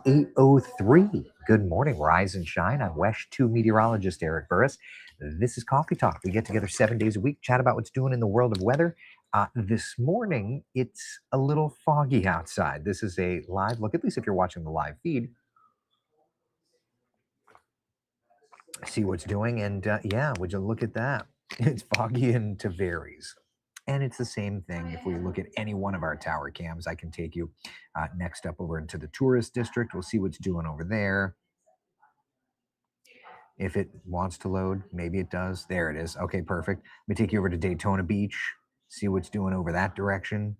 8:03. Good morning, rise and shine. I'm WESH 2 meteorologist Eric Burris. This is Coffee Talk. We get together 7 days a week, chat about what's doing in the world of weather. This morning, it's a little foggy outside. This is a live look, at least if you're watching the live feed. See what's doing, and yeah, would you look at that? It's foggy and to varies. And it's the same thing if we look at any one of our tower cams. I can take you next up over into the tourist district. We'll see what's doing over there. If it wants to load, maybe it does. There it is. Okay, perfect. Let me take you over to Daytona Beach, see what's doing over that direction.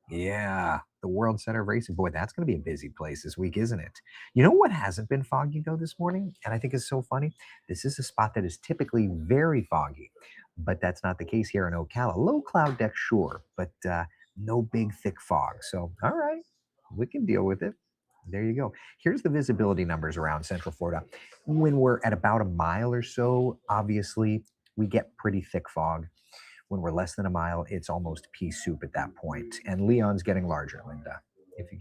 Yeah, the World Center of Racing. Boy, that's going to be a busy place this week, isn't it? You know what hasn't been foggy though this morning? And I think is so funny. This is a spot that is typically very foggy, but that's not the case here in Ocala. Low cloud deck, sure, but no big thick fog. So, all right, we can deal with it. There you go. Here's the visibility numbers around Central Florida. When we're at about a mile or so, obviously we get pretty thick fog. When we're less than a mile, it's almost pea soup at that point. And Leon's getting larger, Linda. If you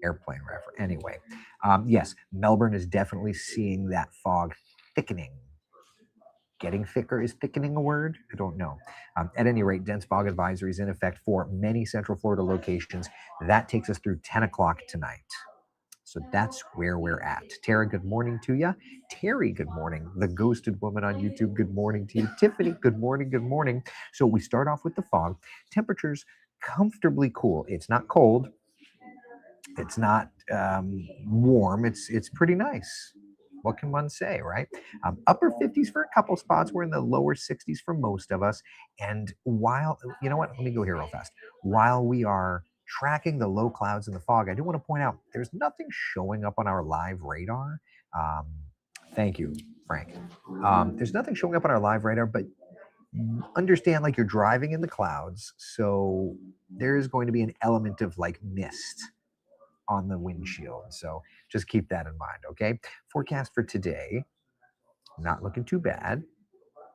airplane reference. Anyway, yes, Melbourne is definitely seeing that fog thickening. Getting thicker, is thickening a word? I don't know. At any rate, dense fog advisory is in effect for many Central Florida locations. That takes us through 10 o'clock tonight. So that's where we're at. Tara, good morning to you. Terry, good morning. The ghosted woman on YouTube, good morning to you. Tiffany, good morning, good morning. So we start off with the fog. Temperatures comfortably cool. It's not cold. It's not warm. It's pretty nice. What can one say, right? Upper 50s for a couple spots. We're in the lower 60s for most of us. And while, you know what? Let me go here real fast. While we are tracking the low clouds and the fog, I do want to point out there's nothing showing up on our live radar. Um, Thank you, Frank. There's nothing showing up on our live radar, but understand like you're driving in the clouds. So there is going to be an element of like mist on the windshield. So just keep that in mind, okay? Forecast for today, not looking too bad.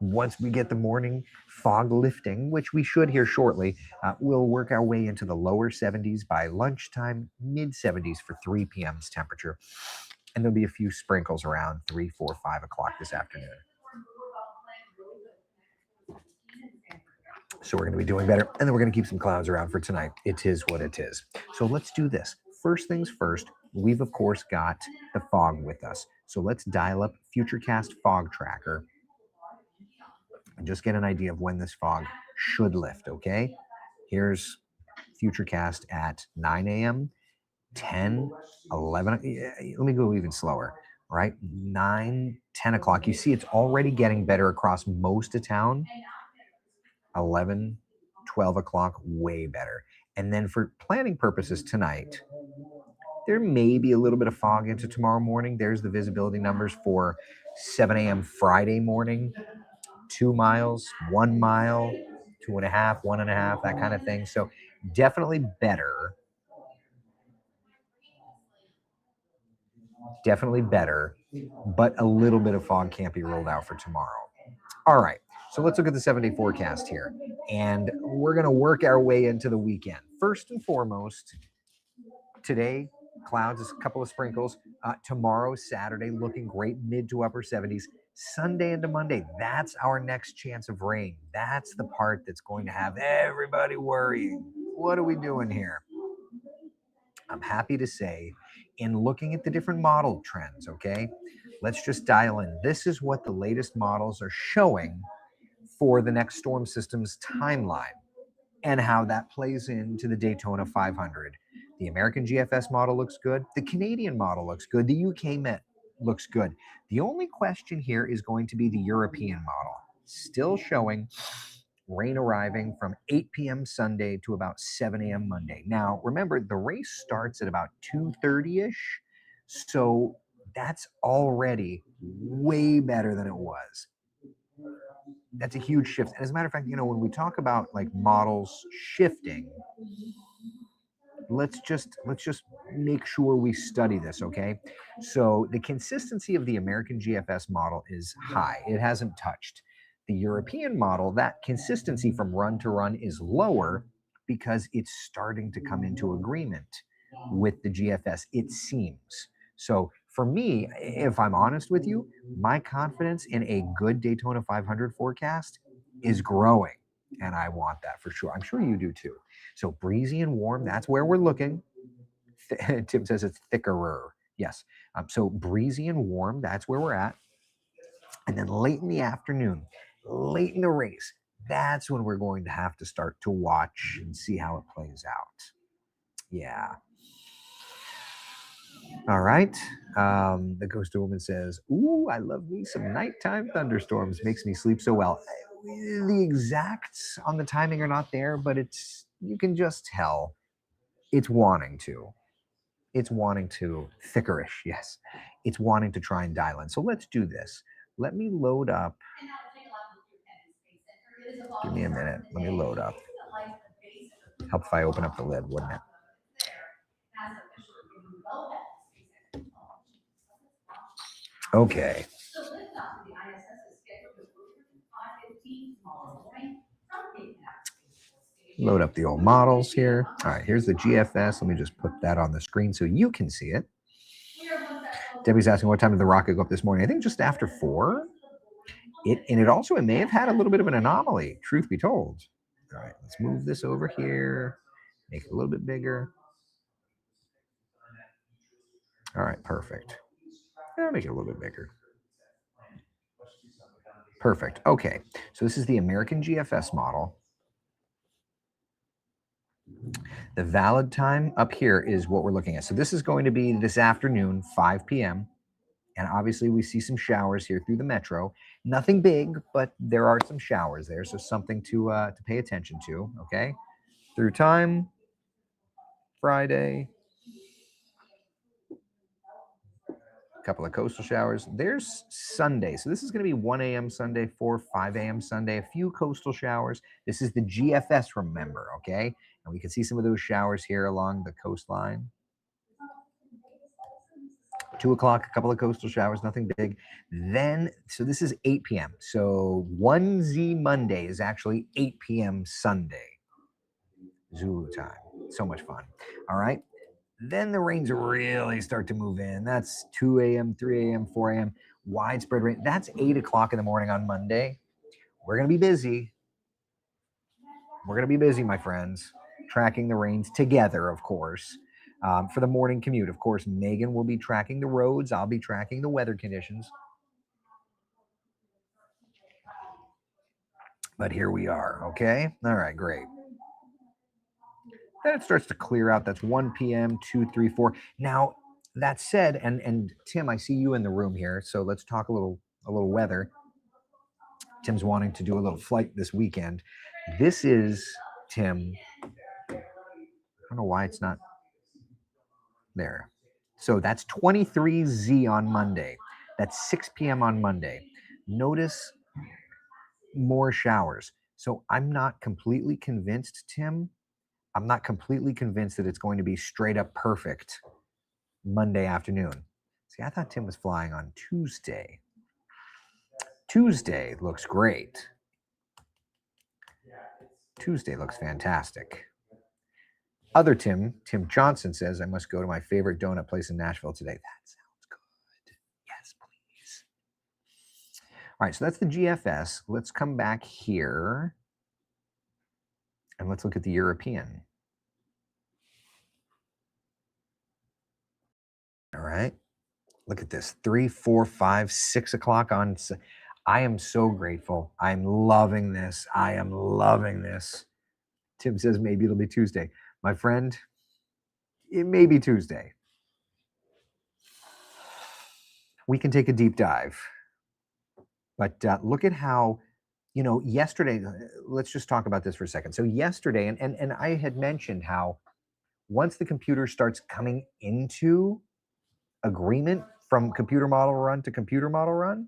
Once we get the morning fog lifting, which we should hear shortly, we'll work our way into the lower 70s by lunchtime, mid 70s for 3 p.m.'s temperature. And there'll be a few sprinkles around 3, 4, 5 o'clock this afternoon. So we're going to be doing better. And then we're going to keep some clouds around for tonight. It is what it is. So let's do this. First things first, we've of course got the fog with us. So let's dial up Futurecast Fog Tracker and just get an idea of when this fog should lift, okay? Here's Futurecast at 9 a.m., 10, 11. Let me go even slower, right? 9, 10 o'clock. You see it's already getting better across most of town. 11, 12 o'clock, way better. And then for planning purposes tonight, there may be a little bit of fog into tomorrow morning. There's the visibility numbers for 7 a.m. Friday morning, 2 miles, 1 mile, 2.5, 1.5, that kind of thing. So definitely better. Definitely better, but a little bit of fog can't be ruled out for tomorrow. All right. So let's look at the 7-day forecast here. And we're going to work our way into the weekend. First and foremost, today, clouds, a couple of sprinkles. Tomorrow, Saturday, looking great, mid to upper 70s. Sunday into Monday, that's our next chance of rain. That's the part that's going to have everybody worrying. What are we doing here? I'm happy to say, in looking at the different model trends, okay, let's just dial in. This is what the latest models are showing for the next storm system's timeline and how that plays into the Daytona 500. The American GFS model looks good. The Canadian model looks good. The UK Met looks good. The only question here is going to be the European model. Still showing rain arriving from 8 p.m. Sunday to about 7 a.m. Monday. Now, remember, the race starts at about 2:30-ish. So that's already way better than it was. That's a huge shift. And as a matter of fact, you know, when we talk about like models shifting, let's just make sure we study this, okay? So the consistency of the American GFS model is high. It hasn't touched. The European model, that consistency from run to run is lower because it's starting to come into agreement. with the GFS, it seems. So for me, if I'm honest with you, my confidence in a good Daytona 500 forecast is growing. And I want that for sure. I'm sure you do too. So breezy and warm, that's where we're looking. Tim says it's thickerer. Yes. So breezy and warm, that's where we're at. And then late in the afternoon, late in the race, that's when we're going to have to start to watch and see how it plays out. Yeah. All right. The ghost woman says, "Ooh, I love me some nighttime thunderstorms. Makes me sleep so well." The exacts on the timing are not there, but it's you can just tell it's wanting to. It's wanting to thickerish. Yes, it's wanting to try and dial in. So let's do this. Let me load up. Give me a minute. Let me load up. Help if I open up the lid, wouldn't it? Okay. Load up the old models here. All right, here's the GFS. Let me just put that on the screen so you can see it. Debbie's asking what time did the rocket go up this morning? I think just after 4. It may have had a little bit of an anomaly, truth be told. All right, let's move this over here, make it a little bit bigger. All right, perfect. I'll make it a little bit bigger. Perfect. Okay, so this is the American GFS model. The valid time up here is what we're looking at. So this is going to be this afternoon, 5 p.m. And obviously we see some showers here through the metro. Nothing big, but there are some showers there. So something to pay attention to, okay? Through time, Friday. A couple of coastal showers. There's Sunday. So this is going to be 1 a.m. Sunday, 5 a.m. Sunday, a few coastal showers. This is the GFS, remember, okay? And we can see some of those showers here along the coastline. 2 o'clock, a couple of coastal showers, nothing big. Then, so this is 8 p.m. So 1Z Monday is actually 8 p.m. Sunday. Zulu time. So much fun. All right. Then the rains really start to move in. That's 2 a.m., 3 a.m., 4 a.m. Widespread rain. That's 8 o'clock in the morning on Monday. We're going to be busy. We're going to be busy, my friends, tracking the rains together, of course. For the morning commute, of course, Megan will be tracking the roads. I'll be tracking the weather conditions. But here we are, okay? All right, great. Then it starts to clear out. That's 1 p.m., 2, 3, 4. Now, that said, and Tim, I see you in the room here, so let's talk a little weather. Tim's wanting to do a little flight this weekend. This is, Tim, I don't know why it's not there. So that's 23Z on Monday. That's 6 p.m. on Monday. Notice more showers. So I'm not completely convinced, Tim. I'm not completely convinced that it's going to be straight up perfect Monday afternoon. See, I thought Tim was flying on Tuesday. Tuesday looks great. Tuesday looks fantastic. Other Tim Johnson says, I must go to my favorite donut place in Nashville today. That sounds good. Yes, please. All right, so that's the GFS. Let's come back here and let's look at the European. All right. Look at this. 3, 4, 5, 6 o'clock on. I am so grateful. I'm loving this. I am loving this. Tim says maybe it'll be Tuesday. My friend, it may be Tuesday. We can take a deep dive. But look at how, yesterday, let's just talk about this for a second. So yesterday, and I had mentioned how once the computer starts coming into agreement from computer model run to computer model run,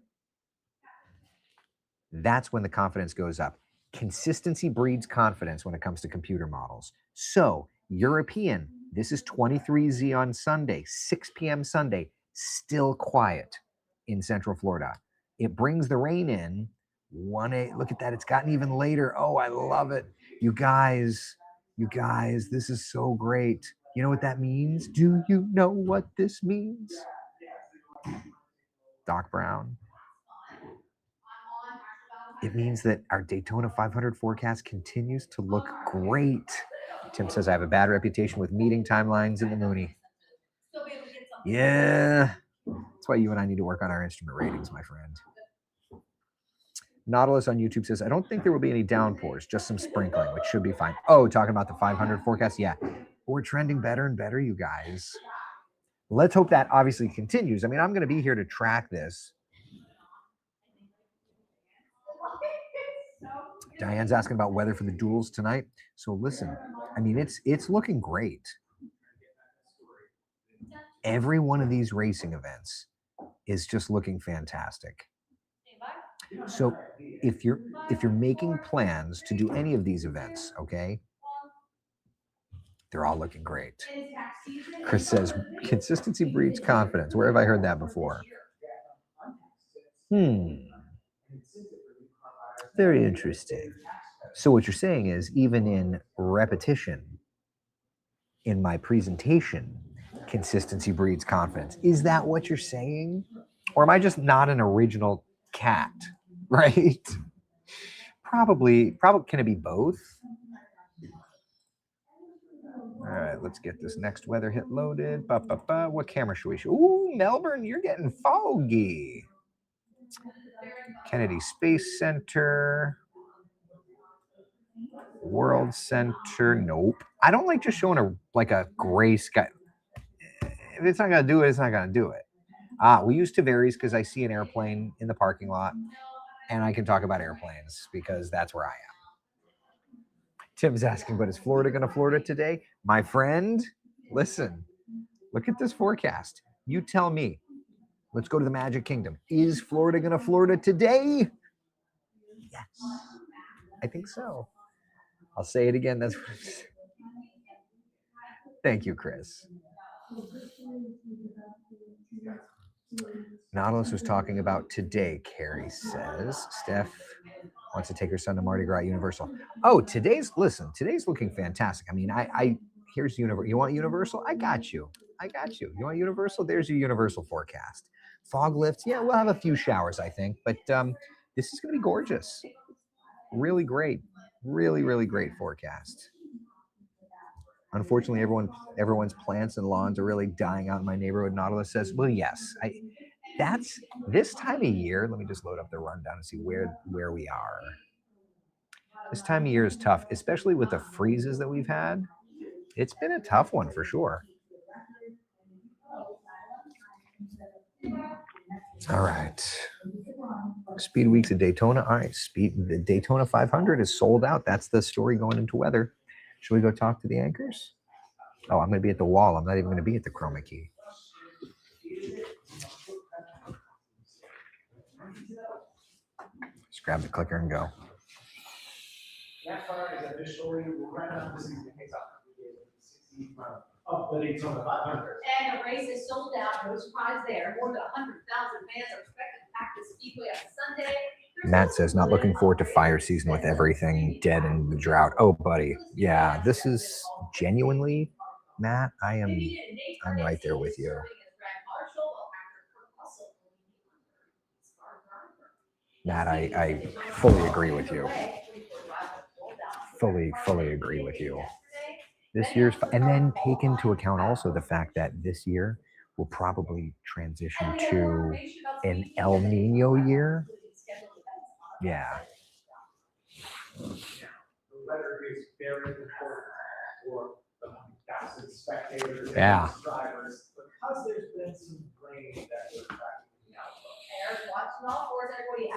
that's when the confidence goes up. Consistency breeds confidence when it comes to computer models. So European, this is 23Z on Sunday, 6 p.m. Sunday, still quiet in Central Florida. It brings the rain in 1 look at that. It's gotten even later. Oh, I love it. You guys, this is so great. You know what that means? Do you know what this means? Doc Brown. It means that our Daytona 500 forecast continues to look great. Tim says, I have a bad reputation with meeting timelines in the Mooney. Yeah, that's why you and I need to work on our instrument ratings, my friend. Nautilus on YouTube says, I don't think there will be any downpours, just some sprinkling, which should be fine. Oh, talking about the 500 forecast? Yeah, we're trending better and better, you guys. Let's hope that obviously continues. I mean, I'm going to be here to track this. Diane's asking about weather for the duels tonight. So listen, I mean, it's looking great. Every one of these racing events is just looking fantastic. So if you're making plans to do any of these events, okay, they're all looking great. Chris says, consistency breeds confidence. Where have I heard that before? Very interesting. So what you're saying is, even in repetition, in my presentation, consistency breeds confidence. Is that what you're saying? Or am I just not an original cat? Right? Probably, can it be both? All right, let's get this next weather hit loaded. What camera should we show? Ooh, Melbourne, you're getting foggy. Kennedy Space Center. World Center. Nope. I don't like just showing a gray sky. If it's not gonna do it, it's not gonna do it. We use Tavares because I see an airplane in the parking lot, and I can talk about airplanes because that's where I am. Tim's asking, but is Florida gonna Florida today? My friend, listen, look at this forecast. You tell me. Let's go to the Magic Kingdom. Is Florida gonna Florida today? Yes, I think so. I'll say it again. That's what I'm saying. Thank you, Chris. Nautilus was talking about today, Carrie says. Steph wants to take her son to Mardi Gras Universal. Oh, today's looking fantastic. I mean, here's Universal. You want Universal? I got you. You want Universal? There's your Universal forecast. Fog lifts. Yeah, we'll have a few showers, I think. But this is going to be gorgeous. Really great. Really, really great forecast. Unfortunately, everyone's plants and lawns are really dying out in my neighborhood. Nautilus says, well, yes. That's this time of year. Let me just load up the rundown and see where we are. This time of year is tough, especially with the freezes that we've had. It's been a tough one for sure. All right. Speed weeks at Daytona. All right. The Daytona 500 is sold out. That's the story going into weather. Should we go talk to the anchors? Oh, I'm going to be at the wall. I'm not even going to be at the chroma key. Just grab the clicker and go. Of the Daytona 500. And the race is sold out. No surprise there. More than 100,000 fans are expected to pack the speedway on Sunday. Matt says, not looking forward to fire season with everything dead in the drought. Oh, buddy. Yeah, this is genuinely, Matt, I'm right there with you. Matt, I fully agree with you. Fully agree with you. This year's, and then take into account also the fact that this year will probably transition to an El Nino year. Yeah. The weather is very important for the thousands of spectators and drivers because there's been some rain that we're tracking.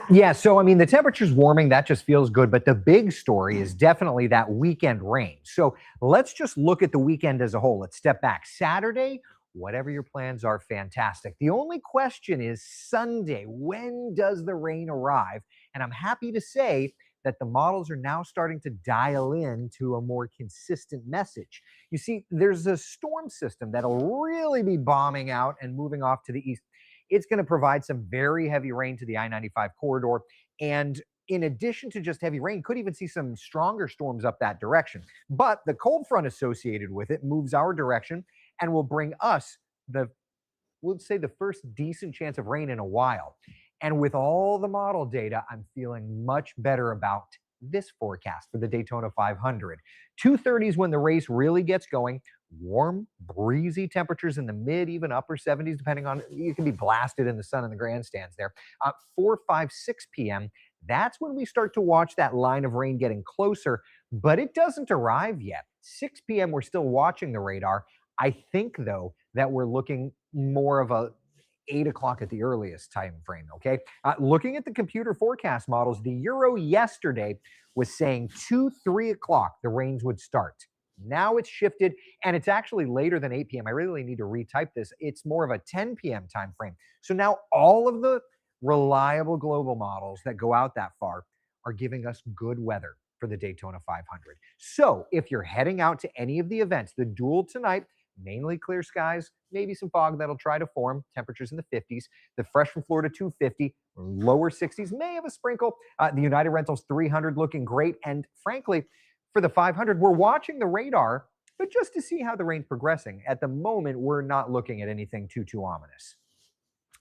Yeah, so I mean, the temperature's warming. That just feels good. But the big story is definitely that weekend rain. So let's just look at the weekend as a whole. Let's step back. Saturday, whatever your plans are, fantastic. The only question is Sunday. When does the rain arrive? And I'm happy to say that the models are now starting to dial in to a more consistent message. You see, there's a storm system that'll really be bombing out and moving off to the east. It's going to provide some very heavy rain to the I-95 corridor. And in addition to just heavy rain, could even see some stronger storms up that direction. But the cold front associated with it moves our direction and will bring us we'll say the first decent chance of rain in a while. And with all the model data, I'm feeling much better about this forecast for the Daytona 500. 2:30 is when the race really gets going. Warm, breezy temperatures in the mid, even upper 70s, depending on, you can be blasted in the sun in the grandstands there. 4, 5, 6 p.m., that's when we start to watch that line of rain getting closer, but it doesn't arrive yet. 6 p.m., we're still watching the radar. I think, though, that we're looking more of a 8 o'clock at the earliest time frame, okay? Looking at the computer forecast models, the Euro yesterday was saying 2, 3 o'clock the rains would start. Now it's shifted, and it's actually later than 8 p.m. I really need to retype this. It's more of a 10 p.m. time frame. So now all of the reliable global models that go out that far are giving us good weather for the Daytona 500. So if you're heading out to any of the events, the duel tonight, mainly clear skies, maybe some fog that'll try to form, temperatures in the 50s. The Fresh from Florida 250, lower 60s, may have a sprinkle. The United Rentals 300 looking great. And frankly, for the 500, we're watching the radar, but just to see how the rain's progressing. At the moment, we're not looking at anything too ominous.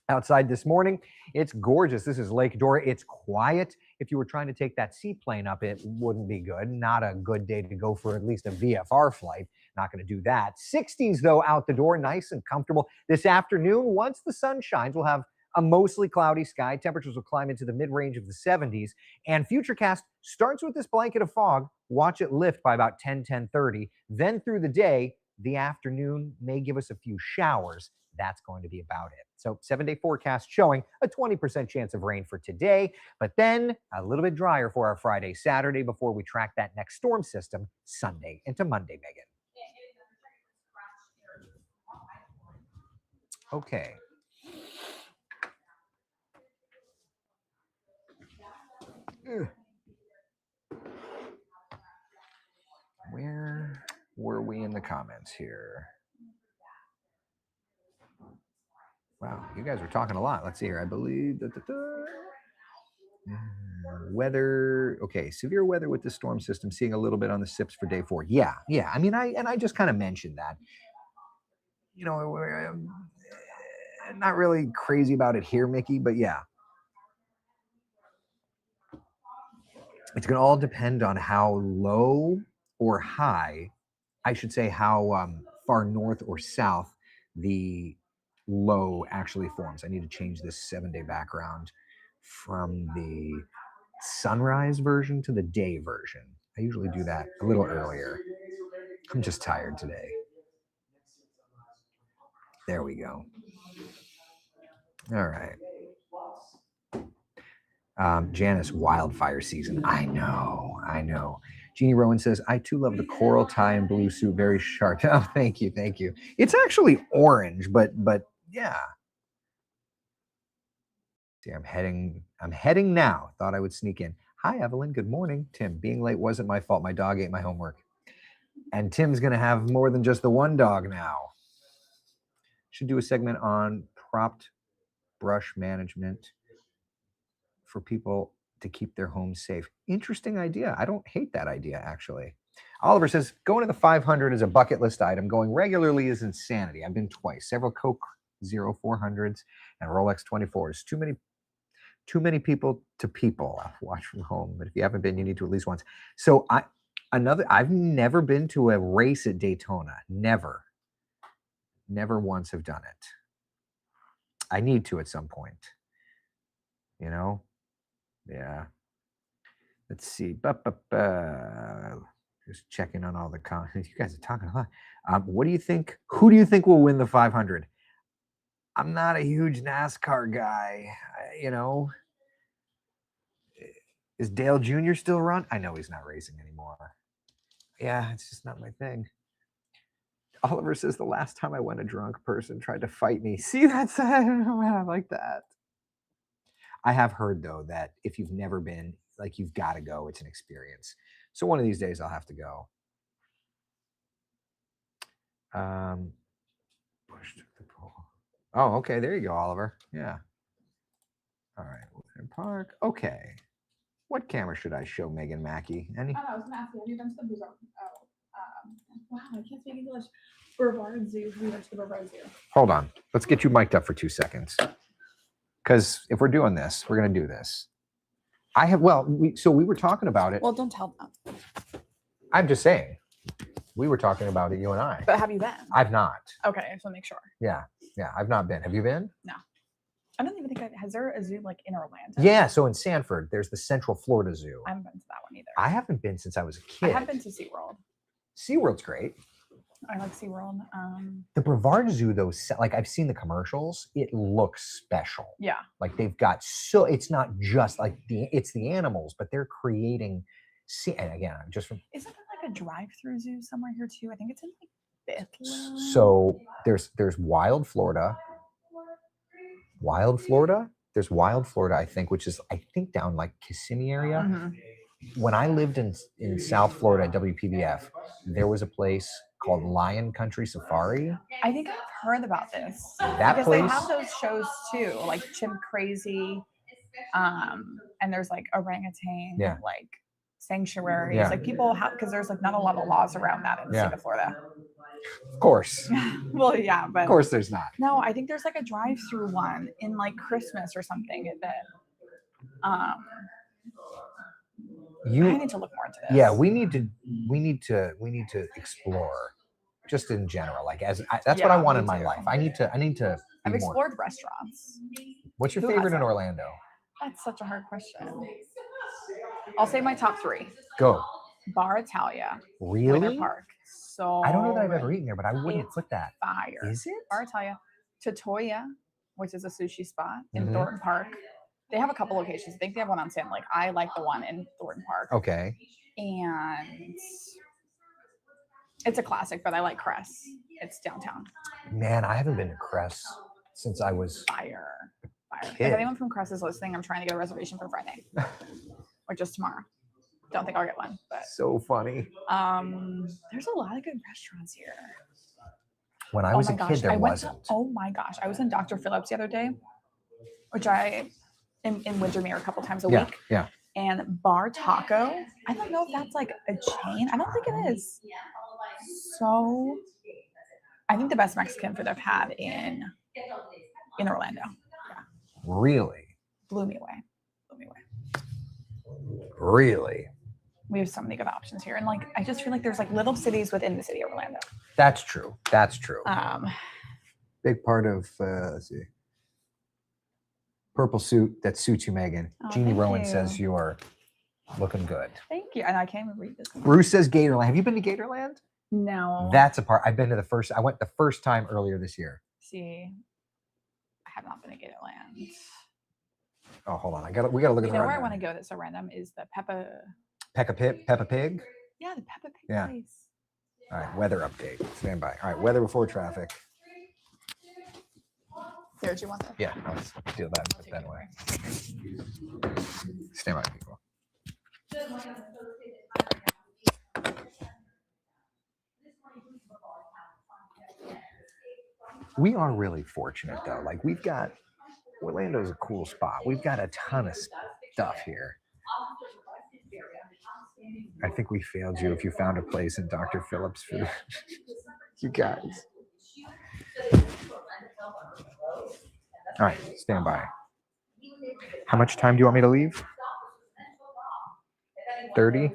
Outside this morning, it's gorgeous. This is Lake Dora. It's quiet. If you were trying to take that seaplane up, it wouldn't be good. Not a good day to go for at least a VFR flight. Not going to do that. 60s, though, out the door, nice and comfortable. This afternoon, once the sun shines, we'll have a mostly cloudy sky. Temperatures will climb into the mid-range of the 70s. And Futurecast starts with this blanket of fog. Watch it lift by about 10:30. Then through the day, the afternoon may give us a few showers. That's going to be about it. So 7-day forecast showing a 20% chance of rain for today, but then a little bit drier for our Friday, Saturday before we track that next storm system Sunday into Monday, Megan. Okay. Where were we in the comments here? Wow, you guys were talking a lot. Let's see here. I believe weather. Okay, severe weather with the storm system. Seeing a little bit on the SIPs for day 4. Yeah. I mean, I just kind of mentioned that. You know, I'm not really crazy about it here, Mickey, but yeah. It's going to all depend on how low or high, I should say, how far north or south the low actually forms. I need to change this 7-day background from the sunrise version to the day version. I usually do that a little earlier. I'm just tired today. There we go. All right. Janice, wildfire season. I know. Jeannie Rowan says, I too love the coral tie and blue suit. Very sharp. Oh, thank you. It's actually orange, but yeah. See, I'm heading now. Thought I would sneak in. Hi, Evelyn. Good morning. Tim, being late wasn't my fault. My dog ate my homework. And Tim's going to have more than just the one dog now. Should do a segment on propped brush management for people to keep their homes safe. Interesting idea. I don't hate that idea, actually. Oliver says, going to the 500 is a bucket list item. Going regularly is insanity. I've been twice. Several Coke 0400s and Rolex 24s. Too many people to people. I'll watch from home, but if you haven't been, you need to at least once. So I've never been to a race at Daytona. Never once have done it. I need to at some point. You know? Yeah. Let's see. Just checking on all the comments. You guys are talking a lot. What do you think? Who do you think will win the 500? I'm not a huge NASCAR guy. Is Dale Jr. still run? I know he's not racing anymore. Yeah, it's just not my thing. Oliver says, the last time I went, a drunk person tried to fight me. See, that's I like that. I have heard, though, that if you've never been, like, you've got to go. It's an experience. So one of these days I'll have to go. Push took the pull. Oh, okay. There you go, Oliver. Yeah. All right. Woodland Park. Okay. What camera should I show Megan Mackey? Any? Oh, no, I was gonna ask you, have you been to the Brevard? Wow, I can't speak English. Brevard Zoo. Have you been to the Brevard Zoo? Hold on. Let's get you mic'd up for 2 seconds. Because if we're doing this, we're going to do this. We were talking about it. Well, don't tell them. I'm just saying. We were talking about it, you and I. But have you been? I've not. Okay, I just want to make sure. Yeah, I've not been. Have you been? No. I don't even think has there a zoo like in Orlando? Yeah, so in Sanford, there's the Central Florida Zoo. I haven't been to that one either. I haven't been since I was a kid. I have been to SeaWorld. SeaWorld's great. I like SeaWorld. The Brevard Zoo, though, like I've seen the commercials, it looks special. Yeah. Like they've got it's not just like it's the animals, but they're creating. And again, just from. Isn't there like a drive-through zoo somewhere here too? I think it's in like Bethlehem. So there's Wild Florida. There's Wild Florida, I think, which is down like Kissimmee area. Mm-hmm. When I lived in South Florida at WPBF, there was a place called Lion Country Safari. I think I've heard about this. That because place, they have those shows too, like Chimp Crazy, and there's like orangutan, like sanctuaries. Yeah. Like people have, because there's like not a lot of laws around that in the state of Florida. Of course. Well, yeah, but of course there's not. No, I think there's like a drive-through one in like Christmas or something that I need to look more into this. Yeah, we need to explore just in general. Like that's what I want in my life. I need to I've explored restaurants. What's your favorite in Orlando? That's such a hard question. I'll say my top 3. Go. Bar Italia. Really? Winter Park. So I don't know that I've ever eaten there, but I wouldn't put that. Fire. Is it? Bar Italia. Totoya, which is a sushi spot in Thornton Park. They have a couple locations. I think they have one on Sand Lake. I like the one in Thornton Park. Okay. And it's a classic, but I like Cress. It's downtown. Man, I haven't been to Cress since I was fire. Kid. If anyone from Cress is listening, I'm trying to get a reservation for Friday or just tomorrow. Don't think I'll get one, but so funny. There's a lot of good restaurants here. When I was a kid, there wasn't. Oh my gosh, I was in Dr. Phillips the other day, which I in Windermere a couple times a week. Yeah. And Bar Taco, I don't know if that's like a chain. I don't think it is. So, I think the best Mexican food I've had in Orlando. Yeah. Really? Blew me away. Really? We have so many good options here, and like I just feel like there's like little cities within the city of Orlando. That's true. Big part of let's see. Purple suit that suits you, Megan. Jeannie Rowan says you're looking good. Thank you. And I can't even read this. Bruce says Gatorland. Have you been to Gatorland? No. That's a part. I've been to I went the first time earlier this year. See, I have not been to Gatorland. Oh, hold on. We gotta look at the where I want to go that's so random is the Peppa Pig? Yeah, the Peppa Pig place. All right, weather update. Stand by. All right, weather before traffic. Here, do you want that? Yeah, let's deal that way. Stand by, people. We are really fortunate, though. Like, Orlando's a cool spot. We've got a ton of stuff here. I think we failed you if you found a place in Dr. Phillips for you guys. All right, stand by. How much time do you want me to leave? 30?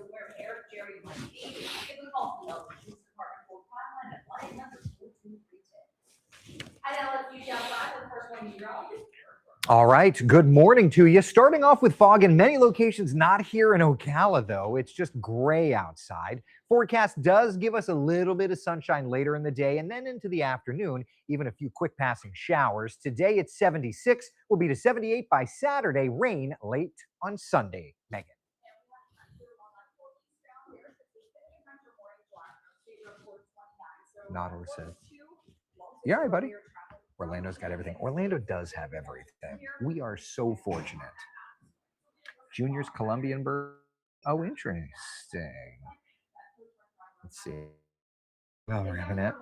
All right, good morning to you. Starting off with fog in many locations, not here in Ocala, though. It's just gray outside. Forecast does give us a little bit of sunshine later in the day and then into the afternoon, even a few quick passing showers. Today it's 76, will be to 78 by Saturday, rain late on Sunday. Megan. Nautilus said, "Yeah, all right, buddy. Orlando's got everything." Orlando does have everything. We are so fortunate. Junior's Colombian bird. Oh, interesting. Let's see. Well, we're having it.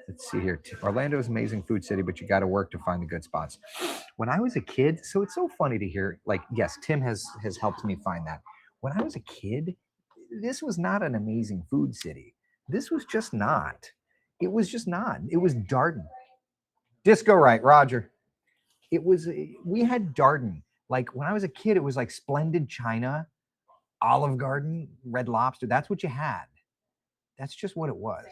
Let's see here. Orlando's an amazing food city, but you got to work to find the good spots. When I was a kid, so it's so funny to hear, like, yes, Tim has helped me find that. when I was a kid, this was not an amazing food city. This was just not. It was just not. It was Darden. Disco right, Roger. It was, we had Darden. Like when I was a kid, it was like Splendid China, Olive Garden, Red Lobster. That's what you had. That's just what it was.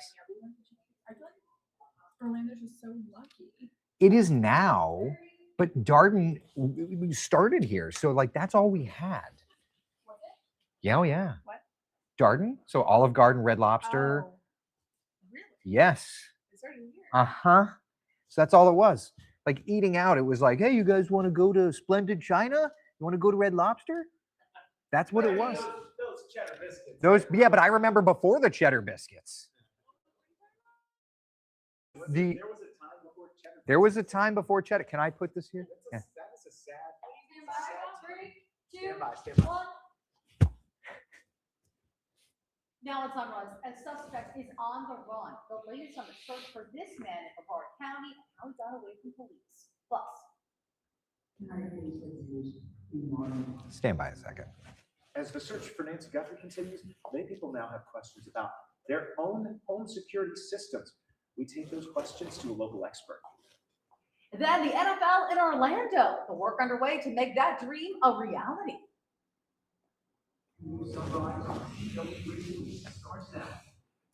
I feel like Orlando's just so lucky. It is now, but Darden we started here. So like that's all we had. Was it? Yeah, oh yeah. What? Darden. So Olive Garden, Red Lobster. Oh, really? Yes. It started here. Uh-huh. So that's all it was. Like eating out, it was like, hey, you guys want to go to Splendid China? You want to go to Red Lobster? That's what it was. Those cheddar biscuits. Those, yeah, but I remember before the cheddar biscuits. There was a time before cheddar. Can I put this here? Yeah. That is a sad. Now it's on runs. A suspect is on the run. The latest on the search for this man in Brevard County and how he got away from police. Plus, Stand by a second. As the search for Nancy Guthrie continues, many people now have questions about their own home security systems. We take those questions to a local expert. then the NFL in Orlando. The work underway to make that dream a reality.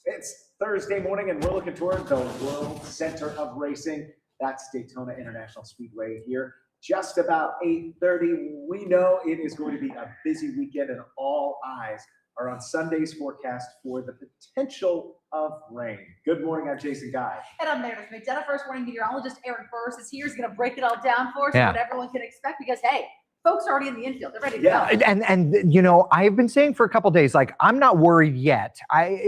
It's Thursday morning and we're looking toward the World Center of Racing. That's Daytona International Speedway here. Just about 8:30. We know it is going to be a busy weekend and all eyes are on Sunday's forecast for the potential of rain. Good morning, I'm Jason Guy. And I'm Meredith McDonough. First morning meteorologist Aaron Burris is here. He's going to break it all down for us, Yeah. what everyone can expect, because hey, folks are already in the infield. They're ready to Yeah. go. And you know, I've been saying for a couple days, like I'm not worried yet.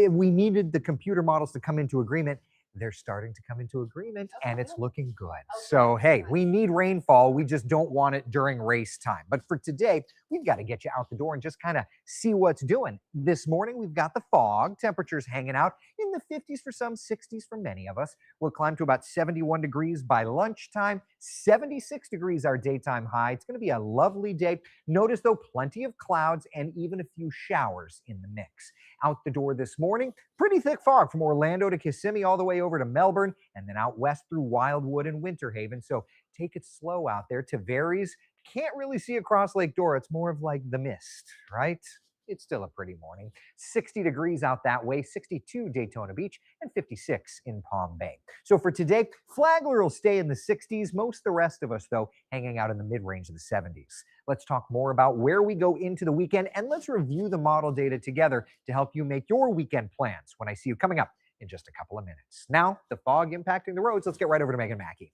We needed the computer models to come into agreement. They're starting to come into agreement and it's looking good. So, hey, we need rainfall. We just don't want it during race time. But for today, we've got to get you out the door and just kind of see what's doing. This morning, we've got the fog, temperatures hanging out in the 50s for some, 60s for many of us. We'll climb to about 71 degrees by lunchtime, 76 degrees our daytime high. It's going to be a lovely day. Notice, though, plenty of clouds and even a few showers in the mix. Out the door this morning, pretty thick fog from Orlando to Kissimmee all the way over to Melbourne and then out west through Wildwood and Winter Haven. So take it slow out there. Tavares, can't really see across Lake Dora. It's more of like the mist, right? It's still a pretty morning. 60 degrees out that way, 62 Daytona Beach, and 56 in Palm Bay. So for today, Flagler will stay in the 60s. Most of the rest of us, though, hanging out in the mid-range of the 70s. Let's talk more about where we go into the weekend, and let's review the model data together to help you make your weekend plans when I see you coming up in just a couple of minutes. Now, the fog impacting the roads. Let's get right over to Megan Mackey.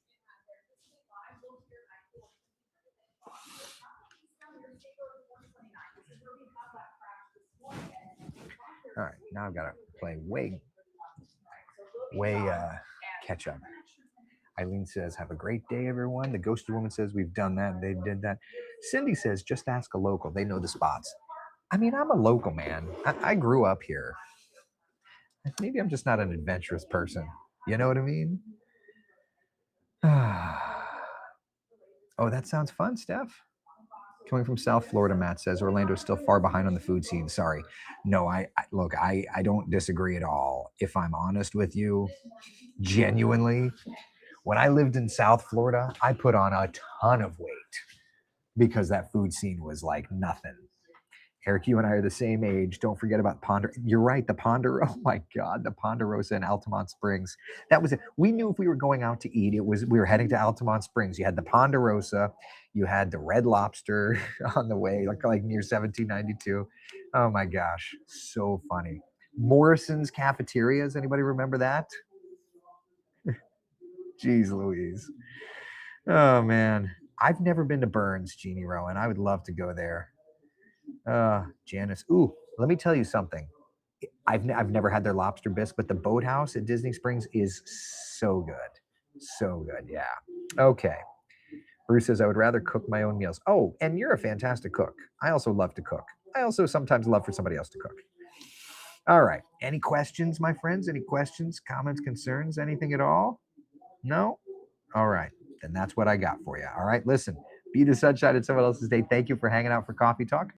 All right, now I've got to play way catch up. Eileen says, have a great day, everyone. The ghosty woman says, we've done that. They did that. Cindy says, just ask a local. They know the spots. I mean, I'm a local, man. I grew up here. Maybe I'm just not an adventurous person. You know what I mean? Oh, that sounds fun, Steph. Coming from South Florida, Matt says, Orlando's still far behind on the food scene. Sorry. No, I don't disagree at all. If I'm honest with you, genuinely, when I lived in South Florida, I put on a ton of weight because that food scene was like nothing. Eric, you and I are the same age. Don't forget about You're right. The Ponderosa. Oh my God, the Ponderosa in Altamont Springs. That was it. We knew if we were going out to eat, we were heading to Altamont Springs. You had the Ponderosa, you had the Red Lobster on the way, like near 1792. Oh my gosh, so funny. Morrison's Cafeterias. Anybody remember that? Jeez Louise. Oh man, I've never been to Burns, Jeannie Rowan. I would love to go there. Janice. Ooh, let me tell you something. I've never had their lobster bisque, but the Boathouse at Disney Springs is so good. So good, yeah. Okay. Bruce says, I would rather cook my own meals. Oh, and you're a fantastic cook. I also love to cook. I also sometimes love for somebody else to cook. All right. Any questions, my friends? Any questions, comments, concerns, anything at all? No? All right. Then that's what I got for you. All right. Listen, be the sunshine in someone else's day. Thank you for hanging out for Coffee Talk.